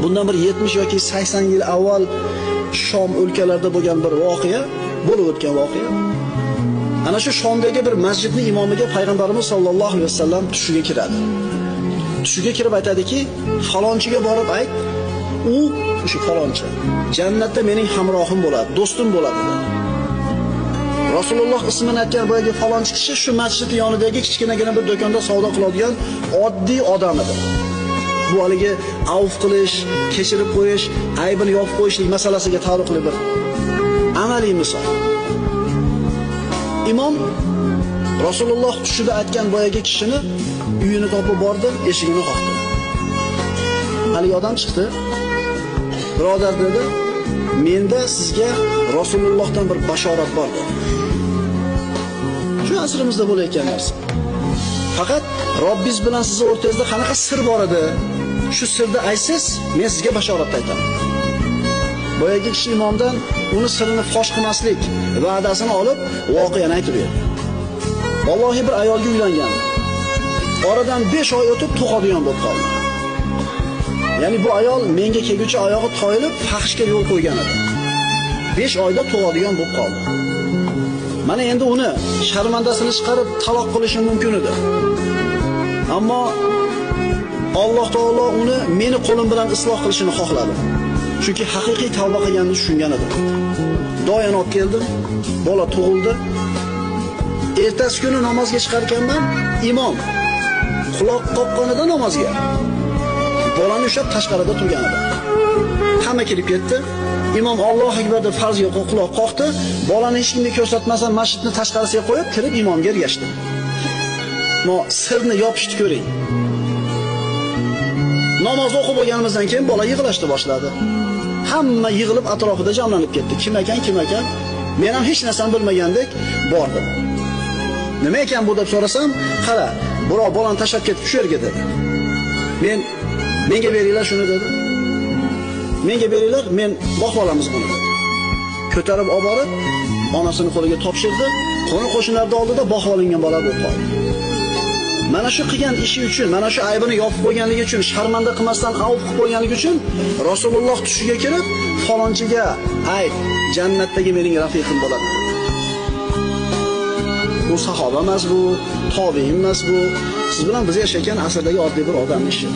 bundan bir 70 yoki 80 yil avval Shom o'lkalarida bo'lgan bir voqea, bo'lib o'tgan voqea. Ana shu Shomdagi bir masjidning imomiga payg'ambarimiz sollallohu alayhi vasallam tushiga kiradi. Tushiga kirib aytadiki, falonchiga borib ayt, u o'sha falonchi jannatda mening hamrohim bo'ladi, do'stim bo'ladi dedi. Rasululloh ismini aytgan boyagi falonchi kishi shu masjid yonidagi kichkinagina bir do'konda savdo qiladigan oddiy odam edi. Bu haligi avf qilish, kechirib qo'yish, aybini yopib qo'yishlik masalasiga taalluqli bir amaliy misol. Imom Rasululloh tushida aytgan boyagi kishini uyini topib bordi, eshigini qoqdi. Haligi odam chiqdi. Birodar dedi, menda sizga Rasulullohdan bir bashorat bor dedi. Shu asrimizda bo'layotgan narsa. Faqat Robbiz bilan sizning o'rtangizda qanaqa sir bor edi? Shu sirni aytsangiz, men sizga bashorat aytaman. Boyagi kishi imomdan uni sirini fosh qilmaslik va'dasini olib, voqeani aytib berdi. Vallohi bir ayolga uylangan. Oradan 5 oy o'tib tug'adigan bo'lib qoldi. Ya'ni bu ayol menga kelguncha oyog'i toyilib, fahshga yo'l qo'ygan edi. 5 oyda tug'adigan bo'lib qoldi. Mana endi uni sharmandasini chiqarib taloq qilishi mumkin edi. Ammo Alloh taolo uni meni qo'lim bilan isloh qilishini xohladi. Chunki haqiqiy tavba qilganini tushungan edi. Doyan olib keldim, bola tug'ildi. Ertasi kuni namozga chiqarkanman, imom quloq qoqqanida namozga bolani ushlab tashqarida turgan edi. Hamma kirib ketdi. Imom Allohu akbar deb farzga quloq qoqdi. Bolani hech kimga ko'rsatmasdan masjidni tashqarisiga qo'yib, kirib imomga ergashdi. Mo sirni yopishni ko'ring. Namoz o'qib bo'lganimizdan keyin bola yig'lashni boshladi. Hamma yig'ilib atrofida jamlanib ketdi. Kim ekan? Men ham hech narsani bilmagandek bordim. Nima ekan bu deb so'rasam, qara, birov bolani tashlab ketib shu yerga dedi. Menga beringlar shuni dedi. Menga beringlar, men boqib olamiz buni dedi. Ko'tarib olib borib, onasini qo'liga topshirdi. Qo'ni-qo'shnilarning oldida boqib olingan bola bo'lib qoldi. Mana shu qilgan ishi uchun, mana shu aybini yopib qo'yganligi uchun, sharmanda qilmasdan avf qilib qo'yganligi uchun Rasululloh tushiga kirib, falonchiga ayt, jannatdagi mening rafiqim bo'ladi. Bu sahoba emas bu, tobiin emas bu. Siz bilan biz yashagan asrdagi oddiy bir odam ishi.